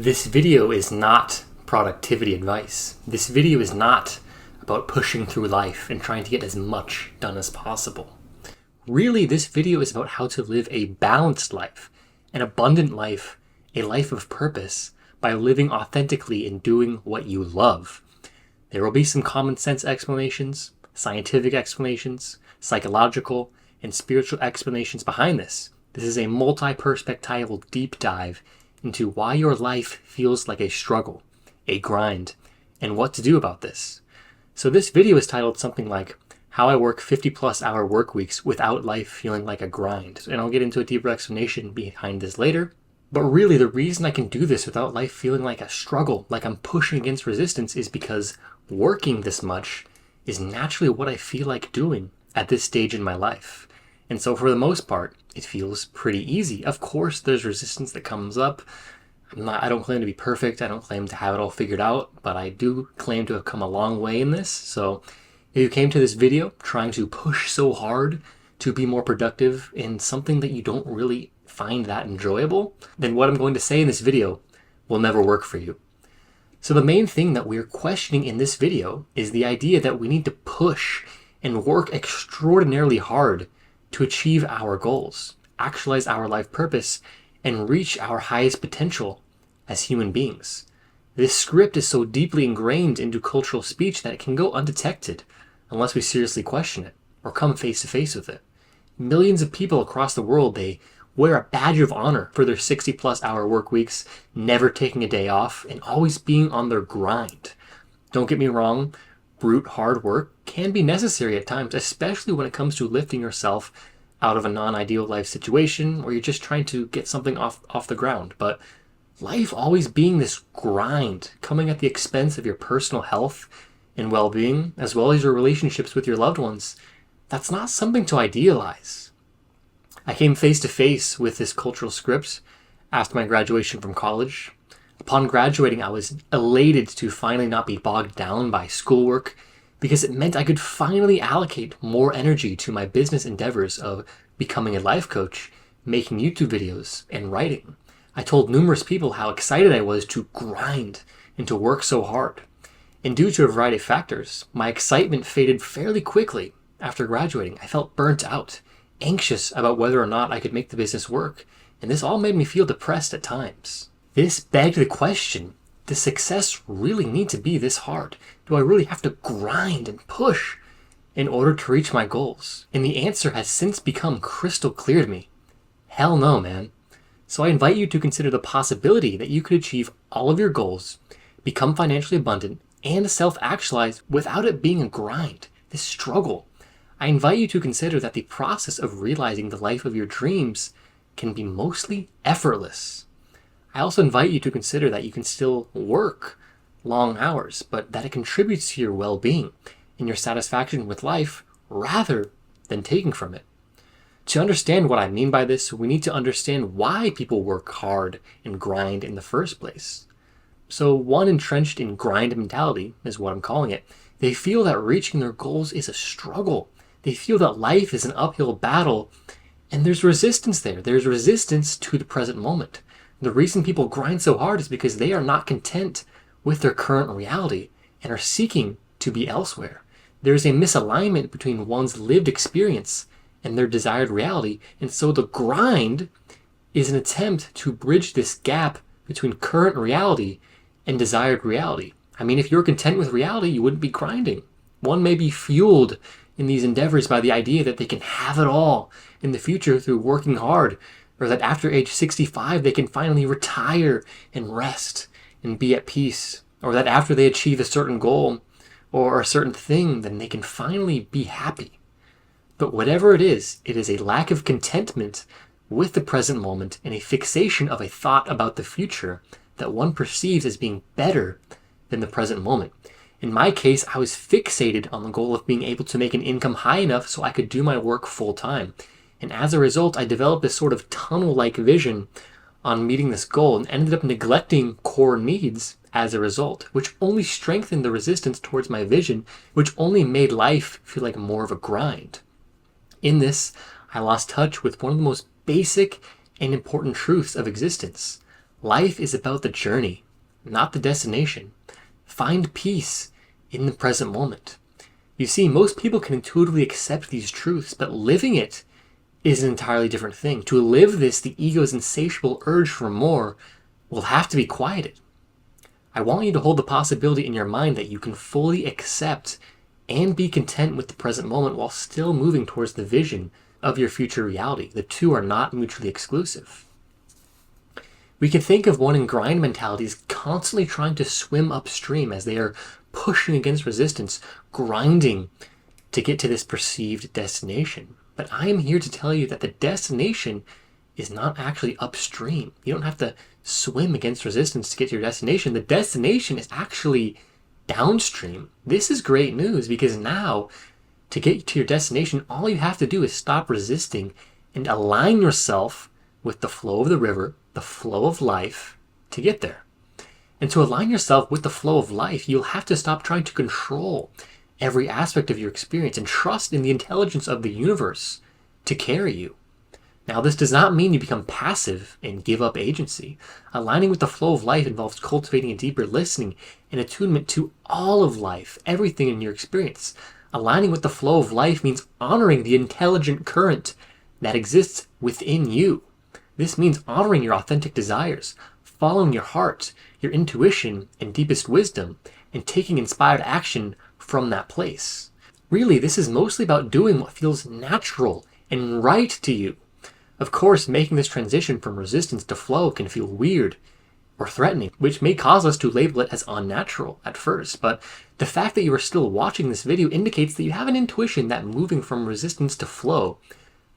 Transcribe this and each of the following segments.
This video is not productivity advice. This video is not about pushing through life and trying to get as much done as possible. Really, this video is about how to live a balanced life, an abundant life, a life of purpose by living authentically and doing what you love. There will be some common sense explanations, scientific explanations, psychological, and spiritual explanations behind this. This is a multi-perspectival deep dive into why your life feels like a struggle, a grind, and what to do about this. So this video is titled something like How I Work 50+ Hour Work Weeks Without Life Feeling Like a Grind. And I'll get into a deeper explanation behind this later. But really, the reason I can do this without life feeling like a struggle, like I'm pushing against resistance, is because working this much is naturally what I feel like doing at this stage in my life. And so for the most part, it feels pretty easy. Of course, there's resistance that comes up. I don't claim to be perfect. I don't claim to have it all figured out, but I do claim to have come a long way in this. So if you came to this video trying to push so hard to be more productive in something that you don't really find that enjoyable, then what I'm going to say in this video will never work for you. So the main thing that we're questioning in this video is the idea that we need to push and work extraordinarily hard to achieve our goals, actualize our life purpose, and reach our highest potential as human beings. This script is so deeply ingrained into cultural speech that it can go undetected unless we seriously question it or come face to face with it. Millions of people across the world, they wear a badge of honor for their 60+ hour work weeks, never taking a day off, and always being on their grind. Don't get me wrong, brute hard work can be necessary at times, especially when it comes to lifting yourself out of a non-ideal life situation or you're just trying to get something off the ground. But life always being this grind, coming at the expense of your personal health and well-being, as well as your relationships with your loved ones, that's not something to idealize. I came face to face with this cultural script after my graduation from college. Upon graduating, I was elated to finally not be bogged down by schoolwork because it meant I could finally allocate more energy to my business endeavors of becoming a life coach, making YouTube videos, and writing. I told numerous people how excited I was to grind and to work so hard. And due to a variety of factors, my excitement faded fairly quickly after graduating. I felt burnt out, anxious about whether or not I could make the business work, and this all made me feel depressed at times. This begged the question, does success really need to be this hard? Do I really have to grind and push in order to reach my goals? And the answer has since become crystal clear to me. Hell no, man. So I invite you to consider the possibility that you could achieve all of your goals, become financially abundant, and self-actualize without it being a grind, this struggle. I invite you to consider that the process of realizing the life of your dreams can be mostly effortless. I also invite you to consider that you can still work long hours, but that it contributes to your well-being and your satisfaction with life rather than taking from it. To understand what I mean by this, we need to understand why people work hard and grind in the first place. So one entrenched in grind mentality is what I'm calling it. They feel that reaching their goals is a struggle. They feel that life is an uphill battle, and there's resistance there. There's resistance to the present moment. The reason people grind so hard is because they are not content with their current reality and are seeking to be elsewhere. There is a misalignment between one's lived experience and their desired reality, and so the grind is an attempt to bridge this gap between current reality and desired reality. I mean, if you're content with reality, you wouldn't be grinding. One may be fueled in these endeavors by the idea that they can have it all in the future through working hard, or that after age 65 they can finally retire and rest and be at peace, or that after they achieve a certain goal or a certain thing, then they can finally be happy. But whatever it is a lack of contentment with the present moment and a fixation of a thought about the future that one perceives as being better than the present moment. In my case, I was fixated on the goal of being able to make an income high enough so I could do my work full time. And as a result, I developed this sort of tunnel-like vision on meeting this goal and ended up neglecting core needs as a result, which only strengthened the resistance towards my vision, which only made life feel like more of a grind. In this, I lost touch with one of the most basic and important truths of existence. Life is about the journey, not the destination. Find peace in the present moment. You see, most people can intuitively accept these truths, but living it is an entirely different thing. To live this, the ego's insatiable urge for more will have to be quieted. I want you to hold the possibility in your mind that you can fully accept and be content with the present moment while still moving towards the vision of your future reality. The two are not mutually exclusive. We can think of one in grind mentalities constantly trying to swim upstream as they are pushing against resistance, grinding to get to this perceived destination. But I am here to tell you that the destination is not actually upstream. You don't have to swim against resistance to get to your destination. The destination is actually downstream. This is great news because now, to get to your destination, all you have to do is stop resisting and align yourself with the flow of the river, the flow of life, to get there. And to align yourself with the flow of life, you'll have to stop trying to control every aspect of your experience and trust in the intelligence of the universe to carry you. Now, this does not mean you become passive and give up agency. Aligning with the flow of life involves cultivating a deeper listening and attunement to all of life, everything in your experience. Aligning with the flow of life means honoring the intelligent current that exists within you. This means honoring your authentic desires, following your heart, your intuition, and deepest wisdom, and taking inspired action from that place. Really, this is mostly about doing what feels natural and right to you. Of course, making this transition from resistance to flow can feel weird or threatening, which may cause us to label it as unnatural at first. But the fact that you are still watching this video indicates that you have an intuition that moving from resistance to flow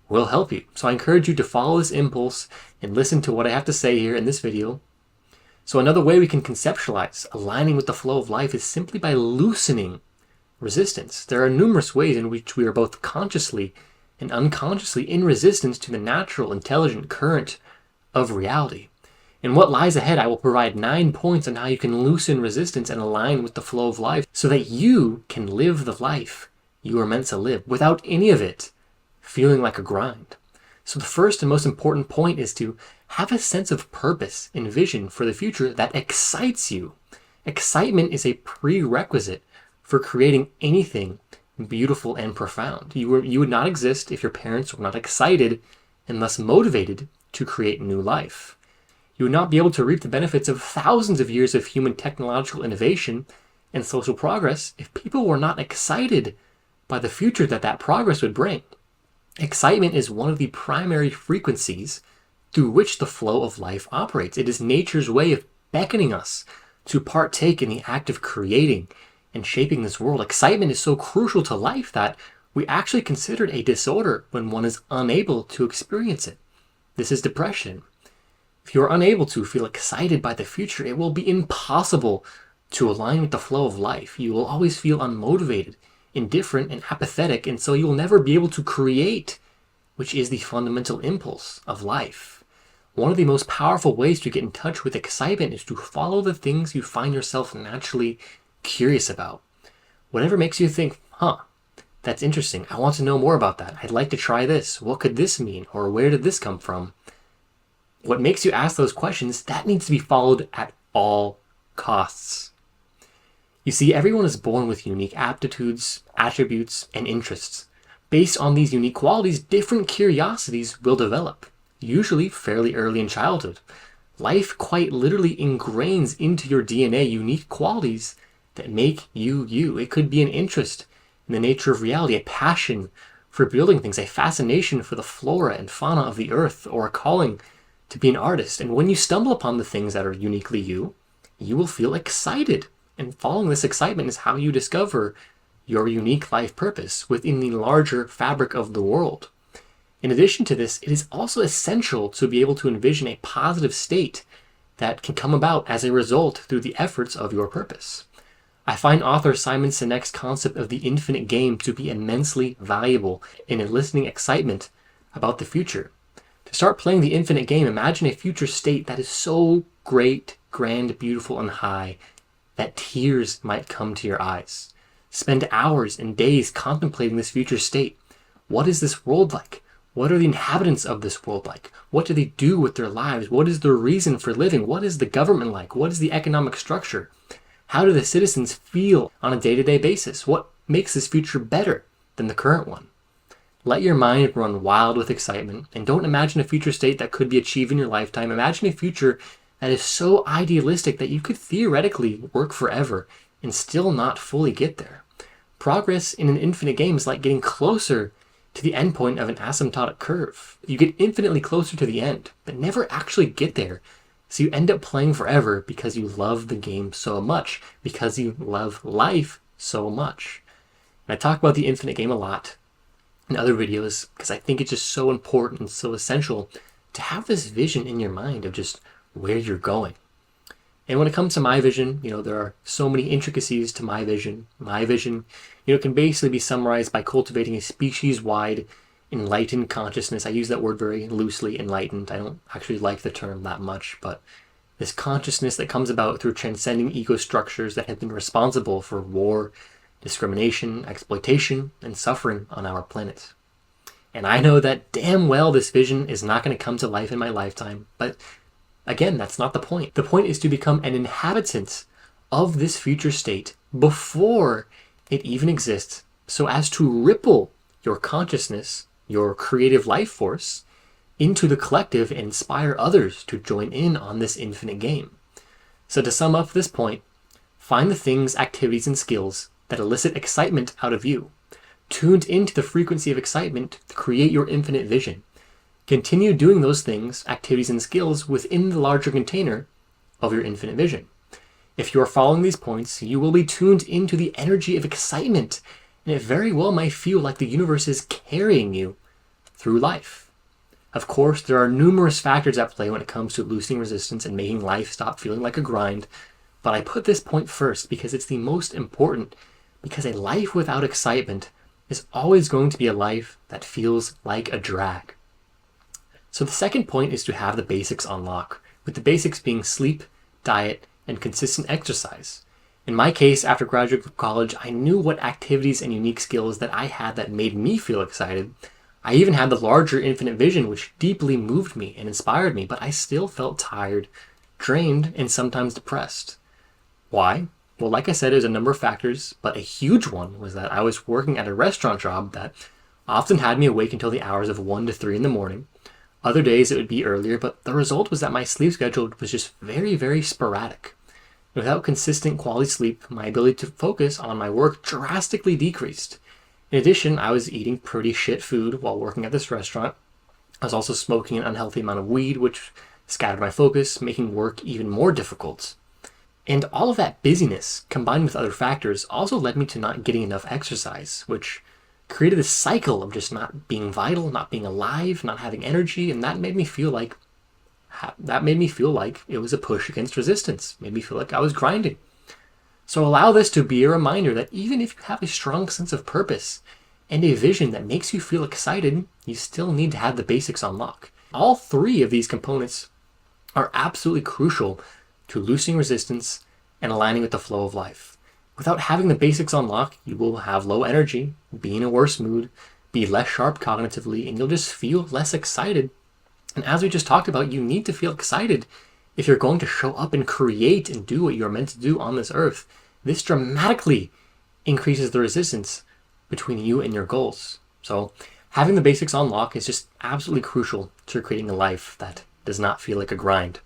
will help you. So I encourage you to follow this impulse and listen to what I have to say here in this video. So another way we can conceptualize aligning with the flow of life is simply by loosening resistance. There are numerous ways in which we are both consciously and unconsciously in resistance to the natural, intelligent current of reality. In what lies ahead, I will provide 9 points on how you can loosen resistance and align with the flow of life so that you can live the life you are meant to live without any of it feeling like a grind. So the first and most important point is to have a sense of purpose and vision for the future that excites you. Excitement is a prerequisite for creating anything beautiful and profound. You would not exist if your parents were not excited and thus motivated to create new life. You would not be able to reap the benefits of thousands of years of human technological innovation and social progress if people were not excited by the future that progress would bring. Excitement is one of the primary frequencies through which the flow of life operates. It is nature's way of beckoning us to partake in the act of creating and shaping this world. Excitement is so crucial to life that we actually consider it a disorder when one is unable to experience it. This is depression. If you are unable to feel excited by the future, it will be impossible to align with the flow of life. You will always feel unmotivated, indifferent, and apathetic, and so you will never be able to create, which is the fundamental impulse of life. One of the most powerful ways to get in touch with excitement is to follow the things you find yourself naturally curious about. Whatever makes you think, that's interesting. I want to know more about that. I'd like to try this. What could this mean? Or where did this come from? What makes you ask those questions, that needs to be followed at all costs. You see, everyone is born with unique aptitudes, attributes, and interests. Based on these unique qualities, different curiosities will develop, usually fairly early in childhood. Life quite literally ingrains into your DNA unique qualities that make you you. It could be an interest in the nature of reality, a passion for building things, a fascination for the flora and fauna of the earth, or a calling to be an artist. And when you stumble upon the things that are uniquely you, you will feel excited. And following this excitement is how you discover your unique life purpose within the larger fabric of the world. In addition to this, it is also essential to be able to envision a positive state that can come about as a result through the efforts of your purpose. I find author Simon Sinek's concept of the infinite game to be immensely valuable in eliciting excitement about the future. To start playing the infinite game, imagine a future state that is so great, grand, beautiful, and high that tears might come to your eyes. Spend hours and days contemplating this future state. What is this world like? What are the inhabitants of this world like? What do they do with their lives? What is their reason for living? What is the government like? What is the economic structure? How do the citizens feel on a day-to-day basis? What makes this future better than the current one? Let your mind run wild with excitement, and don't imagine a future state that could be achieved in your lifetime. Imagine a future that is so idealistic that you could theoretically work forever and still not fully get there. Progress in an infinite game is like getting closer to the endpoint of an asymptotic curve. You get infinitely closer to the end, but never actually get there. So you end up playing forever because you love the game so much, because you love life so much. And I talk about the infinite game a lot in other videos because I think it's just so important and so essential to have this vision in your mind of just where you're going. And when it comes to my vision, there are so many intricacies to my vision. My vision, can basically be summarized by cultivating a species-wide enlightened consciousness. I use that word very loosely, enlightened. I don't actually like the term that much, but this consciousness that comes about through transcending ego structures that have been responsible for war, discrimination, exploitation, and suffering on our planet. And I know that damn well this vision is not going to come to life in my lifetime, but again, that's not the point. The point is to become an inhabitant of this future state before it even exists, so as to ripple your consciousness, your creative life force, into the collective and inspire others to join in on this infinite game. So to sum up this point, find the things, activities, and skills that elicit excitement out of you. Tuned into the frequency of excitement to create your infinite vision. Continue doing those things, activities, and skills within the larger container of your infinite vision. If you are following these points, you will be tuned into the energy of excitement, and it very well might feel like the universe is carrying you through life. Of course, there are numerous factors at play when it comes to loosening resistance and making life stop feeling like a grind, but I put this point first because it's the most important, because a life without excitement is always going to be a life that feels like a drag. So the second point is to have the basics on lock, with the basics being sleep, diet, and consistent exercise. In my case, after graduating from college, I knew what activities and unique skills that I had that made me feel excited. I even had the larger infinite vision, which deeply moved me and inspired me, but I still felt tired, drained, and sometimes depressed. Why? Well, like I said, there's a number of factors, but a huge one was that I was working at a restaurant job that often had me awake until the hours of 1 to 3 in the morning. Other days it would be earlier, but the result was that my sleep schedule was just very, very sporadic. Without consistent quality sleep, my ability to focus on my work drastically decreased. In addition, I was eating pretty shit food while working at this restaurant. I was also smoking an unhealthy amount of weed, which scattered my focus, making work even more difficult. And all of that busyness, combined with other factors, also led me to not getting enough exercise, which created this cycle of just not being vital, not being alive, not having energy, and that made me feel like it was a push against resistance. Made me feel like I was grinding. So allow this to be a reminder that even if you have a strong sense of purpose and a vision that makes you feel excited, you still need to have the basics on lock. All three of these components are absolutely crucial to loosening resistance and aligning with the flow of life. Without having the basics on lock, you will have low energy, be in a worse mood, be less sharp cognitively, and you'll just feel less excited. And as we just talked about, you need to feel excited if you're going to show up and create and do what you're meant to do on this earth. This dramatically increases the resistance between you and your goals. So having the basics on lock is just absolutely crucial to creating a life that does not feel like a grind.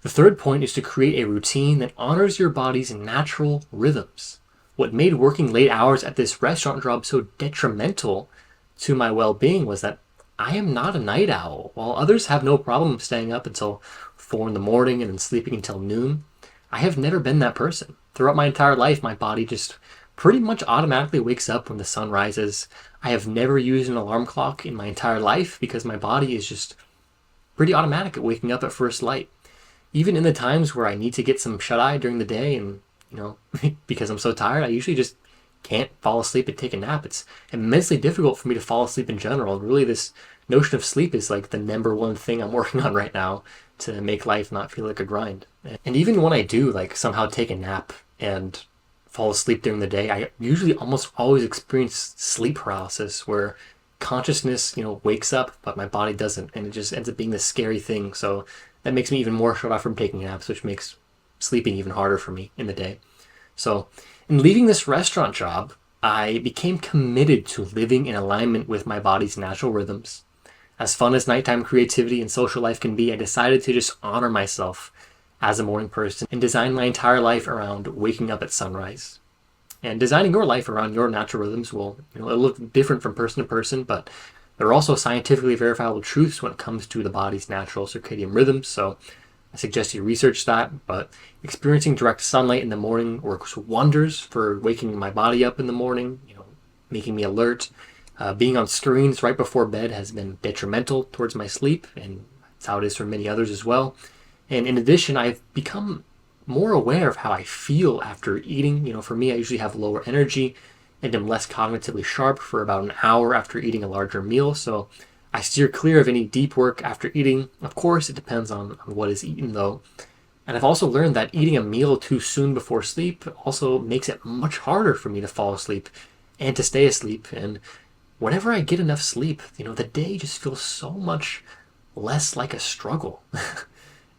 The third point is to create a routine that honors your body's natural rhythms. What made working late hours at this restaurant job so detrimental to my well-being was that I am not a night owl. While others have no problem staying up until 4 in the morning and then sleeping until noon, I have never been that person. Throughout my entire life, my body just pretty much automatically wakes up when the sun rises. I have never used an alarm clock in my entire life because my body is just pretty automatic at waking up at first light. Even in the times where I need to get some shut-eye during the day and, because I'm so tired, I usually just can't fall asleep and take a nap. It's immensely difficult for me to fall asleep in general. Really, this notion of sleep is like the number one thing I'm working on right now to make life not feel like a grind. And even when I do somehow take a nap and fall asleep during the day, I usually almost always experience sleep paralysis where consciousness, wakes up, but my body doesn't, and it just ends up being this scary thing. So that makes me even more shut off from taking naps, which makes sleeping even harder for me in the day. So in leaving this restaurant job, I became committed to living in alignment with my body's natural rhythms. As fun as nighttime creativity and social life can be, I decided to just honor myself as a morning person and design my entire life around waking up at sunrise. And designing your life around your natural rhythms will, it'll look different from person to person, but there are also scientifically verifiable truths when it comes to the body's natural circadian rhythms. So I suggest you research that, but experiencing direct sunlight in the morning works wonders for waking my body up in the morning, making me alert. Being on screens right before bed has been detrimental towards my sleep, and that's how it is for many others as well. And in addition, I've become more aware of how I feel after eating. For me, I usually have lower energy and am less cognitively sharp for about an hour after eating a larger meal. So I steer clear of any deep work after eating. Of course, it depends on what is eaten though. And I've also learned that eating a meal too soon before sleep also makes it much harder for me to fall asleep and to stay asleep. And whenever I get enough sleep, the day just feels so much less like a struggle.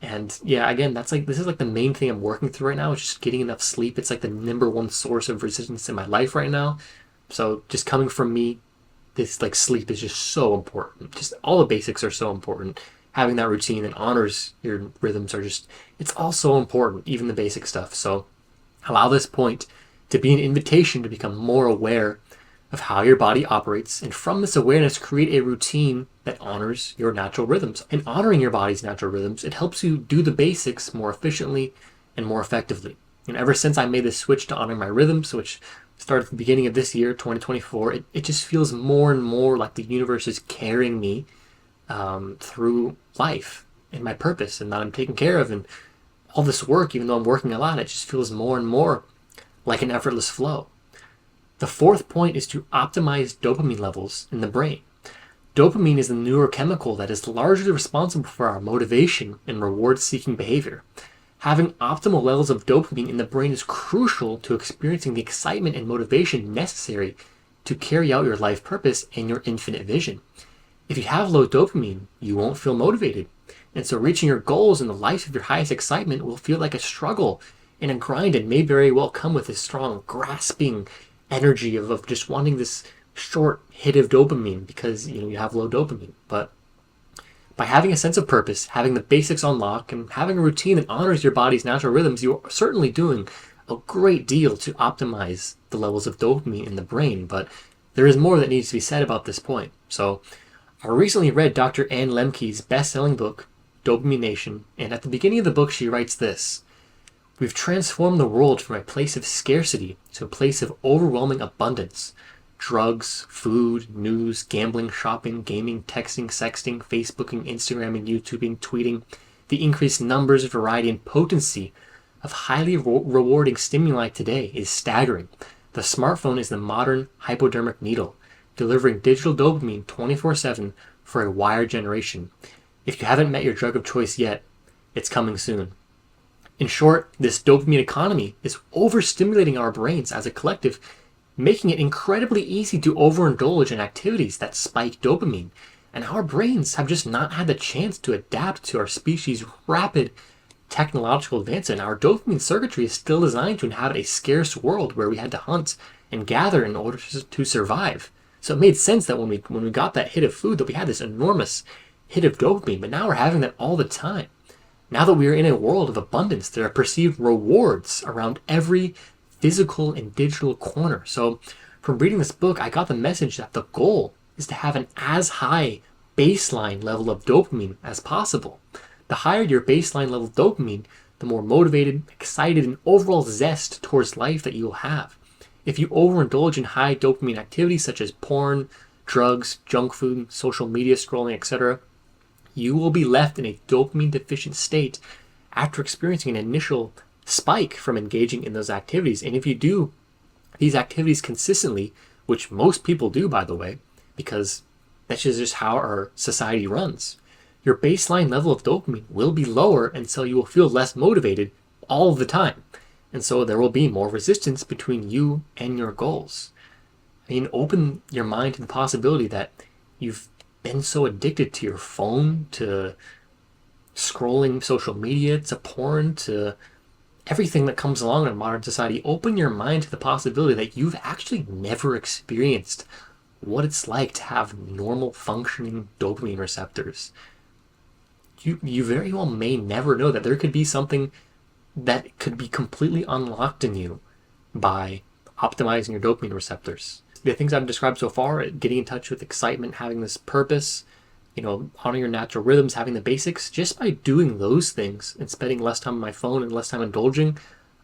And yeah, again, this is like the main thing I'm working through right now, is just getting enough sleep. It's like the number one source of resistance in my life right now. So just coming from me, this like sleep is just so important. Just all the basics are so important. Having that routine that honors your rhythms it's all so important, even the basic stuff. So allow this point to be an invitation to become more aware of how your body operates, and from this awareness, create a routine that honors your natural rhythms. And honoring your body's natural rhythms, it helps you do the basics more efficiently and more effectively. Ever since I made this switch to honoring my rhythms, which started at the beginning of this year, 2024, it just feels more and more like the universe is carrying me through life and my purpose, and that I'm taken care of. And all this work, even though I'm working a lot, it just feels more and more like an effortless flow. The fourth point is to optimize dopamine levels in the brain. Dopamine is the neurochemical that is largely responsible for our motivation and reward-seeking behavior. Having optimal levels of dopamine in the brain is crucial to experiencing the excitement and motivation necessary to carry out your life purpose and your infinite vision. If you have low dopamine, you won't feel motivated. And so reaching your goals in the life of your highest excitement will feel like a struggle and a grind, and may very well come with this strong, grasping energy of just wanting this short hit of dopamine because you have low dopamine. But by having a sense of purpose, having the basics on lock, and having a routine that honors your body's natural rhythms, you are certainly doing a great deal to optimize the levels of dopamine in the brain. But there is more that needs to be said about this point. So I recently read Dr. Ann Lemke's best-selling book, Dopamine Nation, and at the beginning of the book she writes this: "We've transformed the world from a place of scarcity to a place of overwhelming abundance. Drugs, food, news, gambling, shopping, gaming, texting, sexting, Facebooking, Instagramming, YouTubing, tweeting, the increased numbers, variety, and potency of highly rewarding stimuli today is staggering. The smartphone is the modern hypodermic needle, delivering digital dopamine 24/7 for a wired generation. If you haven't met your drug of choice yet, it's coming soon." In short, this dopamine economy is overstimulating our brains as a collective, making it incredibly easy to overindulge in activities that spike dopamine. And our brains have just not had the chance to adapt to our species' rapid technological advancement. Our dopamine circuitry is still designed to inhabit a scarce world where we had to hunt and gather in order to survive. So it made sense that when we got that hit of food, that we had this enormous hit of dopamine, but now we're having that all the time. Now that we are in a world of abundance, there are perceived rewards around every physical and digital corner. So from reading this book, I got the message that the goal is to have an as high baseline level of dopamine as possible. The higher your baseline level of dopamine, the more motivated, excited, and overall zest towards life that you will have. If you overindulge in high dopamine activities such as porn, drugs, junk food, social media scrolling, etc., you will be left in a dopamine deficient state after experiencing an initial spike from engaging in those activities. And if you do these activities consistently, which most people do, by the way, because that's just how our society runs, your baseline level of dopamine will be lower, and so you will feel less motivated all the time. And so there will be more resistance between you and your goals. Open your mind to the possibility that You've been so addicted to your phone, to scrolling social media, to porn, to everything that comes along in modern society. Open your mind to the possibility that you've actually never experienced what it's like to have normal functioning dopamine receptors. You very well may never know that there could be something that could be completely unlocked in you by optimizing your dopamine receptors. The things I've described so far, getting in touch with excitement, having this purpose, honoring your natural rhythms, having the basics, just by doing those things and spending less time on my phone and less time indulging,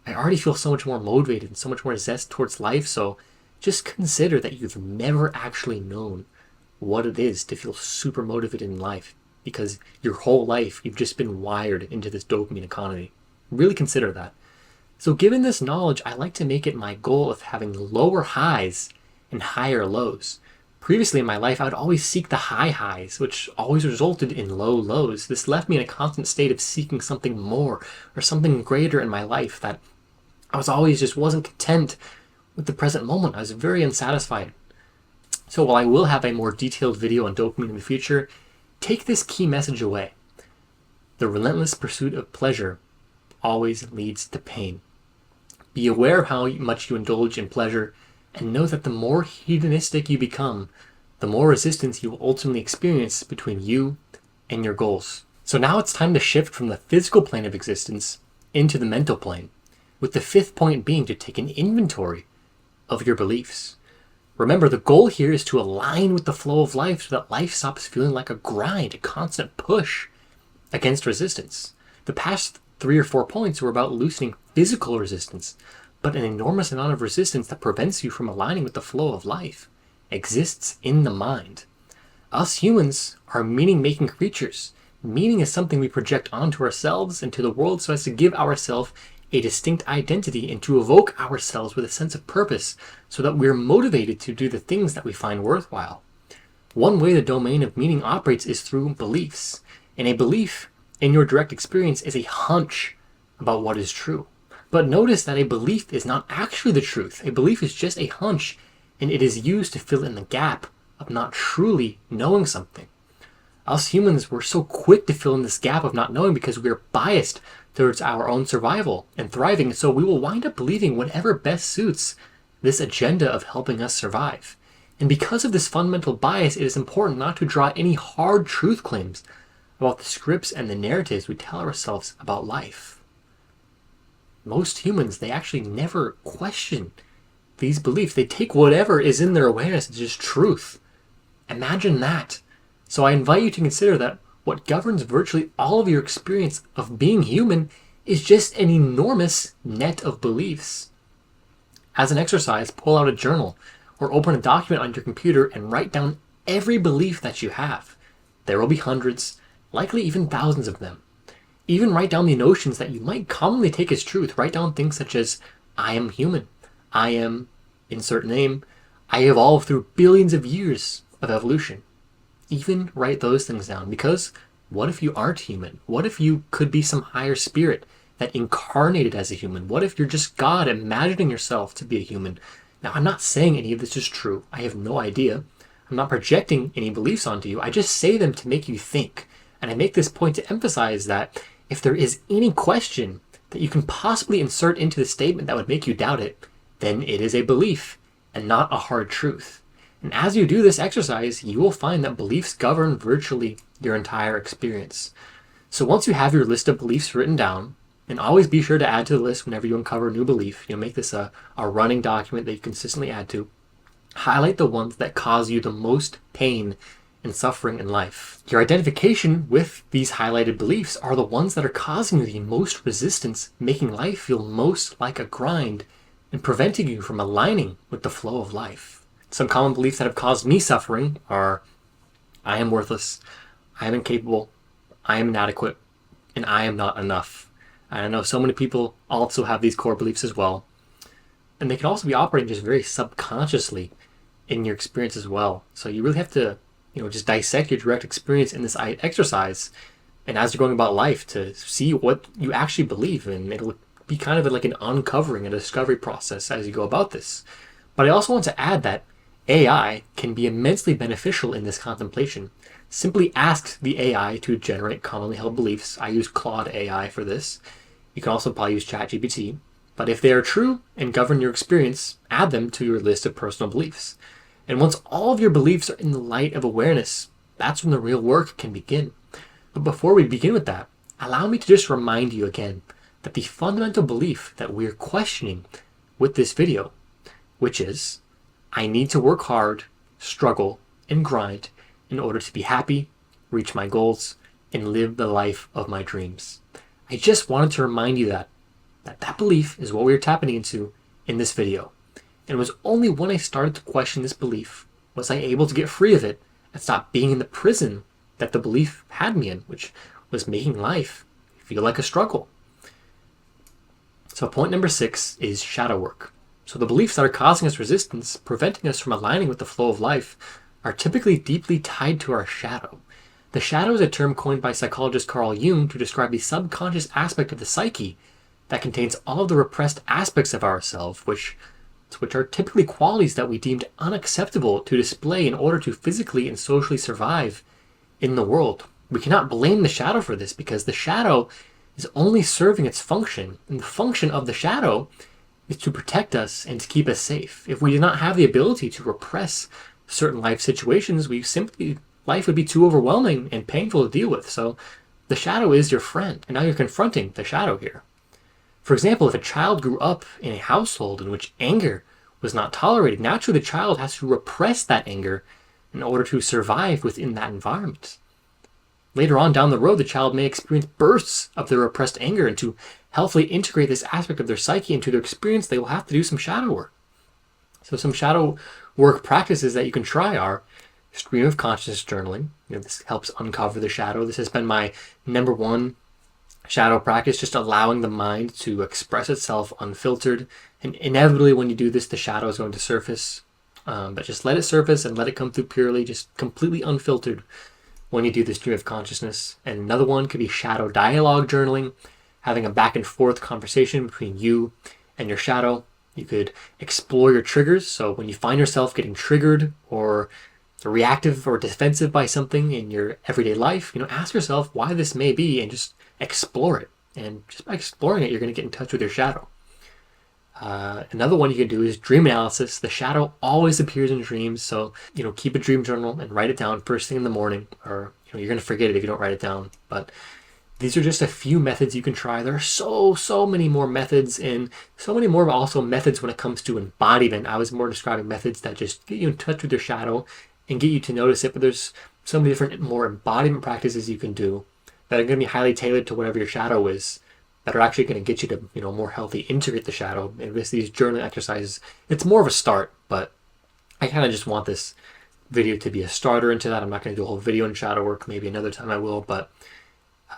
I already feel so much more motivated and so much more zest towards life. So just consider that you've never actually known what it is to feel super motivated in life, because your whole life you've just been wired into this dopamine economy. Really consider that. So given this knowledge, I like to make it my goal of having lower highs and higher lows. Previously in my life, I would always seek the high highs, which always resulted in low lows. This left me in a constant state of seeking something more or something greater in my life, that I was always just wasn't content with the present moment. I was very unsatisfied. So while I will have a more detailed video on dopamine in the future, take this key message away. The relentless pursuit of pleasure always leads to pain. Be aware of how much you indulge in pleasure, and know that the more hedonistic you become, the more resistance you will ultimately experience between you and your goals. So now it's time to shift from the physical plane of existence into the mental plane, with the fifth point being to take an inventory of your beliefs. Remember, the goal here is to align with the flow of life so that life stops feeling like a grind, a constant push against resistance. The past 3 or 4 points were about loosening physical resistance, but an enormous amount of resistance that prevents you from aligning with the flow of life exists in the mind. Us humans are meaning-making creatures. Meaning is something we project onto ourselves and to the world so as to give ourselves a distinct identity and to evoke ourselves with a sense of purpose so that we're motivated to do the things that we find worthwhile. One way the domain of meaning operates is through beliefs, and a belief in your direct experience is a hunch about what is true. But notice that a belief is not actually the truth. A belief is just a hunch, and it is used to fill in the gap of not truly knowing something. Us humans, we're so quick to fill in this gap of not knowing because we're biased towards our own survival and thriving, so we will wind up believing whatever best suits this agenda of helping us survive. And because of this fundamental bias, it is important not to draw any hard truth claims about the scripts and the narratives we tell ourselves about life. Most humans, they actually never question these beliefs. They take whatever is in their awareness as just truth. Imagine that. So I invite you to consider that what governs virtually all of your experience of being human is just an enormous net of beliefs. As an exercise, pull out a journal or open a document on your computer and write down every belief that you have. There will be hundreds, likely even thousands of them. Even write down the notions that you might commonly take as truth. Write down things such as, I am human, I am, insert name, I evolved through billions of years of evolution. Even write those things down, because what if you aren't human? What if you could be some higher spirit that incarnated as a human? What if you're just God imagining yourself to be a human? Now, I'm not saying any of this is true. I have no idea. I'm not projecting any beliefs onto you. I just say them to make you think. And I make this point to emphasize that if there is any question that you can possibly insert into the statement that would make you doubt it, then it is a belief and not a hard truth. And as you do this exercise, you will find that beliefs govern virtually your entire experience. So once you have your list of beliefs written down, and always be sure to add to the list whenever you uncover a new belief, make this a running document that you consistently add to, highlight the ones that cause you the most pain and suffering in life. Your identification with these highlighted beliefs are the ones that are causing you the most resistance, making life feel most like a grind and preventing you from aligning with the flow of life. Some common beliefs that have caused me suffering are, I am worthless, I am incapable, I am inadequate, and I am not enough. And I know so many people also have these core beliefs as well. And they can also be operating just very subconsciously in your experience as well. So you really have to, just dissect your direct experience in this exercise. And as you're going about life, to see what you actually believe in. It'll be kind of like an uncovering, a discovery process as you go about this. But I also want to add that AI can be immensely beneficial in this contemplation. Simply ask the AI to generate commonly held beliefs. I use Claude AI for this. You can also probably use ChatGPT. But if they are true and govern your experience, add them to your list of personal beliefs. And once all of your beliefs are in the light of awareness, that's when the real work can begin. But before we begin with that, allow me to just remind you again that the fundamental belief that we're questioning with this video, which is, I need to work hard, struggle, and grind in order to be happy, reach my goals, and live the life of my dreams. I just wanted to remind you that belief is what we are tapping into in this video. And it was only when I started to question this belief was I able to get free of it and stop being in the prison that the belief had me in, which was making life feel like a struggle. So point number 6 is shadow work. So the beliefs that are causing us resistance, preventing us from aligning with the flow of life, are typically deeply tied to our shadow. The shadow is a term coined by psychologist Carl Jung to describe the subconscious aspect of the psyche that contains all of the repressed aspects of ourselves, which are typically qualities that we deemed unacceptable to display in order to physically and socially survive in the world. We cannot blame the shadow for this because the shadow is only serving its function, and the function of the shadow is to protect us and to keep us safe. If we did not have the ability to repress certain life situations, life would be too overwhelming and painful to deal with. So the shadow is your friend, and now you're confronting the shadow here. For example, if a child grew up in a household in which anger was not tolerated, naturally the child has to repress that anger in order to survive within that environment. Later on down the road, the child may experience bursts of their repressed anger, and to healthily integrate this aspect of their psyche into their experience, they will have to do some shadow work. So some shadow work practices that you can try are stream of consciousness journaling. This helps uncover the shadow. This has been my number one shadow practice, just allowing the mind to express itself unfiltered. And inevitably when you do this, the shadow is going to surface. But just let it surface and let it come through purely, just completely unfiltered when you do this stream of consciousness. And another one could be shadow dialogue journaling, having a back and forth conversation between you and your shadow. You could explore your triggers. So when you find yourself getting triggered or reactive or defensive by something in your everyday life, ask yourself why this may be and just explore it. And just by exploring it, you're going to get in touch with your shadow. Another one you can do is dream analysis. The shadow always appears in dreams. So, keep a dream journal and write it down first thing in the morning, or, you're going to forget it if you don't write it down. But these are just a few methods you can try. There are so many more methods, and so many more also methods when it comes to embodiment. I was more describing methods that just get you in touch with your shadow and get you to notice it. But there's so many different more embodiment practices you can do that are going to be highly tailored to whatever your shadow is, that are actually going to get you to, more healthy integrate the shadow. And with these journaling exercises, it's more of a start, but I kind of just want this video to be a starter into that. I'm not going to do a whole video on shadow work. Maybe another time I will, but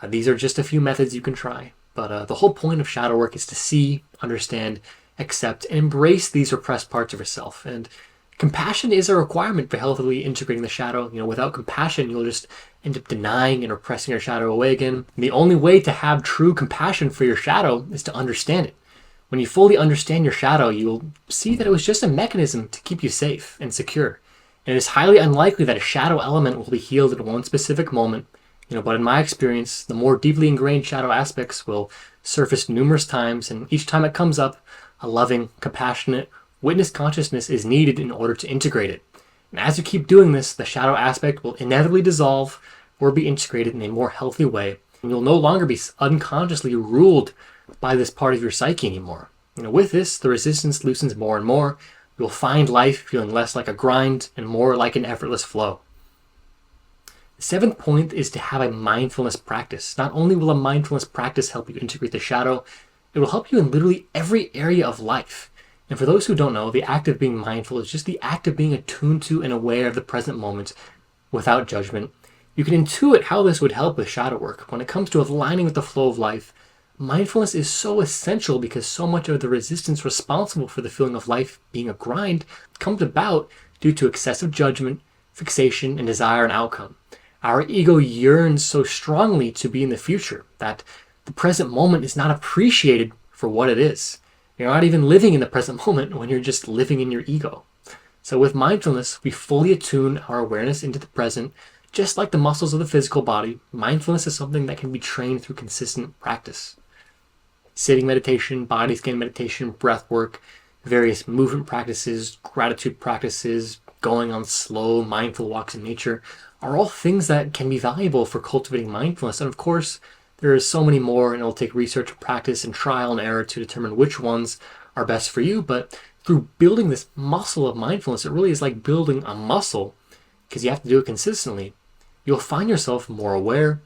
these are just a few methods you can try. But the whole point of shadow work is to see, understand, accept, and embrace these repressed parts of yourself. And compassion is a requirement for healthily integrating the shadow. Without compassion, you'll just end up denying and repressing your shadow away again. And the only way to have true compassion for your shadow is to understand it. When you fully understand your shadow, you'll see that it was just a mechanism to keep you safe and secure. And it is highly unlikely that a shadow element will be healed in one specific moment. But in my experience, the more deeply ingrained shadow aspects will surface numerous times, and each time it comes up, a loving, compassionate, witness consciousness is needed in order to integrate it. And as you keep doing this, the shadow aspect will inevitably dissolve or be integrated in a more healthy way. And you'll no longer be unconsciously ruled by this part of your psyche anymore. With this, the resistance loosens more and more. You'll find life feeling less like a grind and more like an effortless flow. The 7th point is to have a mindfulness practice. Not only will a mindfulness practice help you integrate the shadow, it will help you in literally every area of life. And for those who don't know, the act of being mindful is just the act of being attuned to and aware of the present moment without judgment. You can intuit how this would help with shadow work. When it comes to aligning with the flow of life, mindfulness is so essential because so much of the resistance responsible for the feeling of life being a grind comes about due to excessive judgment, fixation, and desire and outcome. Our ego yearns so strongly to be in the future that the present moment is not appreciated for what it is. You're not even living in the present moment when you're just living in your ego. So with mindfulness, we fully attune our awareness into the present. Just like the muscles of the physical body, mindfulness is something that can be trained through consistent practice. Sitting meditation, body scan meditation, breath work, various movement practices, gratitude practices, going on slow, mindful walks in nature are all things that can be valuable for cultivating mindfulness. And of course, there are so many more, and it'll take research, practice, and trial and error to determine which ones are best for you. But through building this muscle of mindfulness, it really is like building a muscle because you have to do it consistently. You'll find yourself more aware,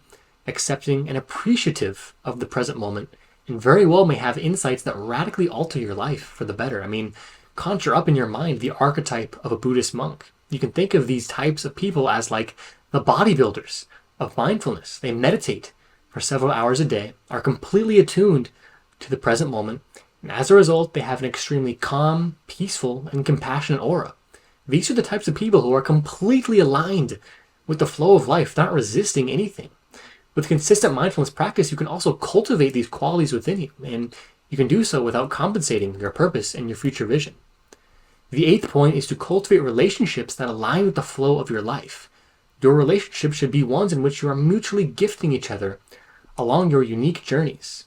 accepting, and appreciative of the present moment, and very well may have insights that radically alter your life for the better. I mean, conjure up in your mind the archetype of a Buddhist monk. You can think of these types of people as like the bodybuilders of mindfulness. They meditate for several hours a day, are completely attuned to the present moment, and as a result, they have an extremely calm, peaceful, and compassionate aura. These are the types of people who are completely aligned with the flow of life, not resisting anything. With consistent mindfulness practice, you can also cultivate these qualities within you, and you can do so without compensating your purpose and your future vision. The 8th point is to cultivate relationships that align with the flow of your life. Your relationships should be ones in which you are mutually gifting each other along your unique journeys.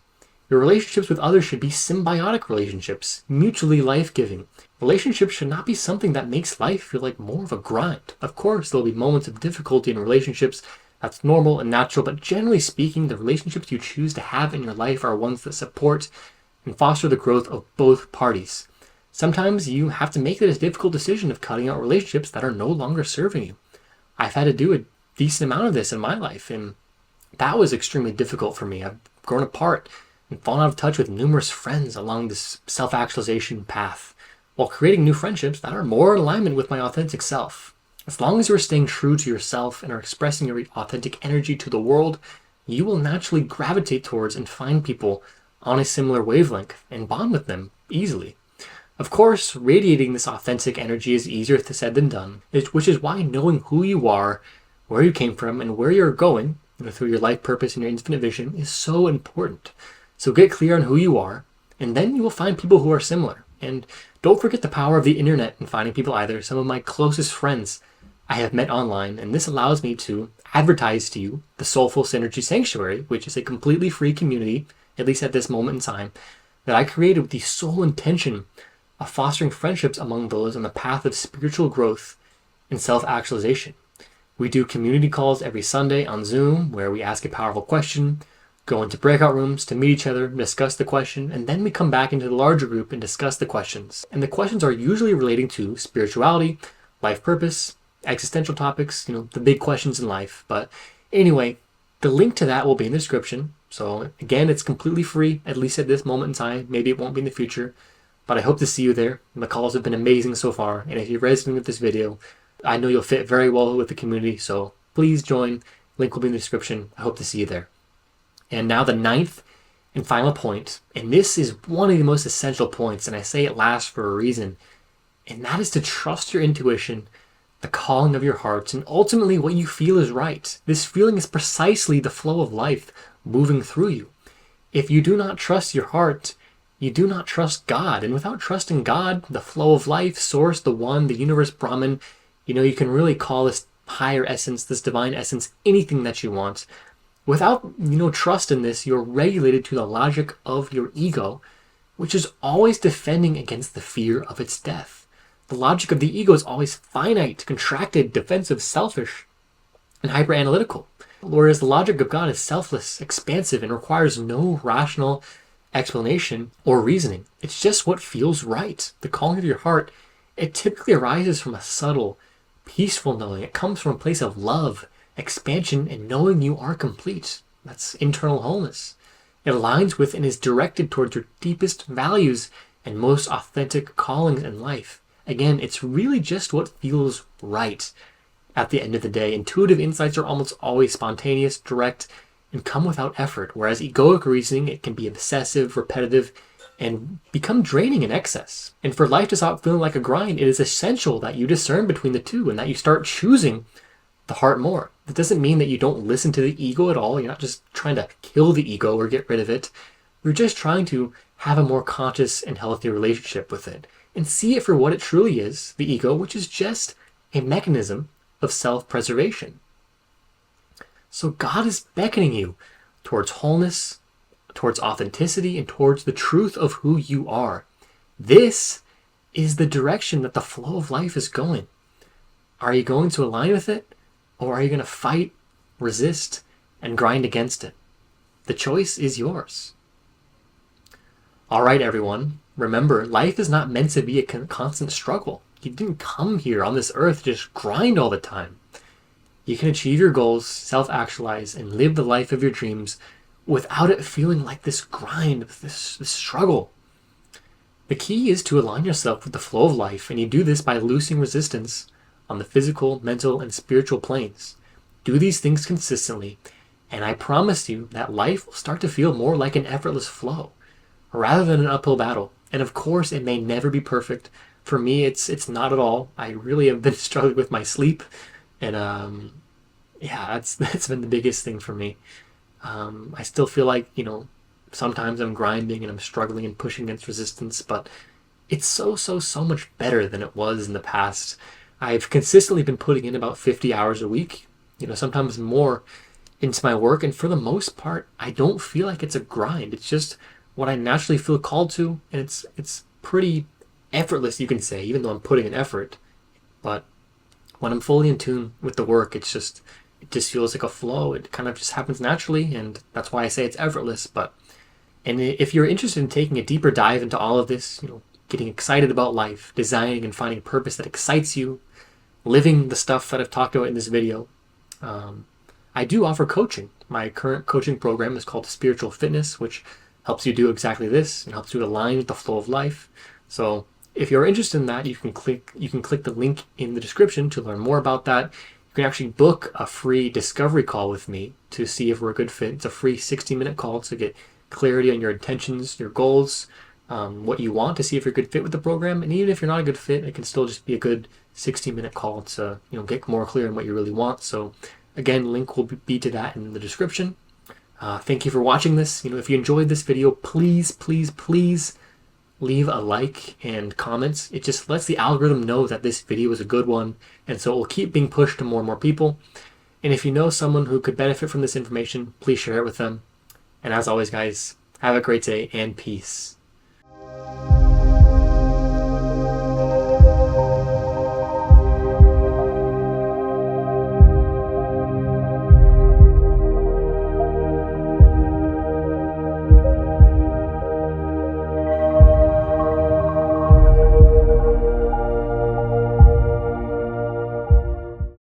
Your relationships with others should be symbiotic relationships, mutually life-giving. Relationships should not be something that makes life feel like more of a grind. Of course, there'll be moments of difficulty in relationships. That's normal and natural, but generally speaking, the relationships you choose to have in your life are ones that support and foster the growth of both parties. Sometimes you have to make this difficult decision of cutting out relationships that are no longer serving you. I've had to do a decent amount of this in my life, and that was extremely difficult for me. I've grown apart and fallen out of touch with numerous friends along this self-actualization path, while creating new friendships that are more in alignment with my authentic self. As long as you're staying true to yourself and are expressing your authentic energy to the world, you will naturally gravitate towards and find people on a similar wavelength and bond with them easily. Of course, radiating this authentic energy is easier said than done, which is why knowing who you are, where you came from, and where you're going through your life purpose and your infinite vision is so important. So get clear on who you are, and then you will find people who are similar. And don't forget the power of the internet in finding people either. Some of my closest friends I have met online, and this allows me to advertise to you the Soulful Synergy Sanctuary, which is a completely free community, at least at this moment in time, that I created with the sole intention of fostering friendships among those on the path of spiritual growth and self-actualization. We do community calls every Sunday on Zoom where we ask a powerful question, go into breakout rooms to meet each other, discuss the question, and then we come back into the larger group and discuss the questions. And the questions are usually relating to spirituality, life purpose, existential topics, the big questions in life. But anyway, the link to that will be in the description. So again, it's completely free, at least at this moment in time. Maybe it won't be in the future, but I hope to see you there. The calls have been amazing so far, and if you resonate with this video, I know you'll fit very well with the community, so please join. Link will be in the description. I hope to see you there. And now the 9th and final point, and this is one of the most essential points, and I say it last for a reason, and that is to trust your intuition, the calling of your heart, and ultimately what you feel is right. This feeling is precisely the flow of life moving through you. If you do not trust your heart, you do not trust God. And without trusting God, the flow of life, source, the one, the universe, Brahman, you can really call this higher essence, this divine essence, anything that you want. Without, trust in this, you're regulated to the logic of your ego, which is always defending against the fear of its death. The logic of the ego is always finite, contracted, defensive, selfish, and hyper-analytical. Whereas the logic of God is selfless, expansive, and requires no rational explanation or reasoning. It's just what feels right. The calling of your heart, it typically arises from a subtle, peaceful knowing. It comes from a place of love, expansion, and knowing you are complete. That's internal wholeness. It aligns with and is directed towards your deepest values and most authentic callings in life. Again, it's really just what feels right. At the end of the day, intuitive insights are almost always spontaneous, direct, and come without effort, whereas egoic reasoning, it can be obsessive, repetitive, and become draining in excess. And for life to stop feeling like a grind, it is essential that you discern between the two and that you start choosing the heart more. That doesn't mean that you don't listen to the ego at all. You're not just trying to kill the ego or get rid of it. You're just trying to have a more conscious and healthy relationship with it. and see it for what it truly is, the ego, which is just a mechanism of self-preservation. So God is beckoning you towards wholeness, towards authenticity, and towards the truth of who you are. This is the direction that the flow of life is going. Are you going to align with it, or are you going to fight, resist, and grind against it? The choice is yours. All right, everyone. Remember, life is not meant to be a constant struggle. You didn't come here on this earth to just grind all the time. You can achieve your goals, self-actualize, and live the life of your dreams without it feeling like this grind, this struggle. The key is to align yourself with the flow of life, and you do this by loosening resistance on the physical, mental, and spiritual planes. Do these things consistently, and I promise you that life will start to feel more like an effortless flow rather than an uphill battle. And of course, it may never be perfect. For me, it's not at all. I really have been struggling with my sleep, and that's been the biggest thing for me. I still feel like, sometimes I'm grinding and I'm struggling and pushing against resistance, but it's so much better than it was in the past. I've consistently been putting in about 50 hours a week, sometimes more, into my work, and for the most part, I don't feel like it's a grind. It's just what I naturally feel called to, and it's pretty effortless, you can say, even though I'm putting in effort. But when I'm fully in tune with the work, it just feels like a flow. It kind of just happens naturally, and that's why I say it's effortless. And if you're interested in taking a deeper dive into all of this, getting excited about life, designing and finding a purpose that excites you, living the stuff that I've talked about in this video, I do offer coaching. My current coaching program is called Spiritual Fitness, which helps you do exactly this and helps you align with the flow of life. So if you're interested in that, you can click the link in the description to learn more about that. You can actually book a free discovery call with me to see if we're a good fit. It's a free 60-minute call to get clarity on your intentions, your goals, what you want, to see if you're a good fit with the program. And even if you're not a good fit, it can still just be a good 60-minute call to get more clear on what you really want. So again, link will be to that in the description. Thank you for watching this. If you enjoyed this video, please leave a like and comments. It just lets the algorithm know that this video is a good one, and so it will keep being pushed to more and more people. And if you know someone who could benefit from this information, please share it with them. And as always, guys, have a great day and peace.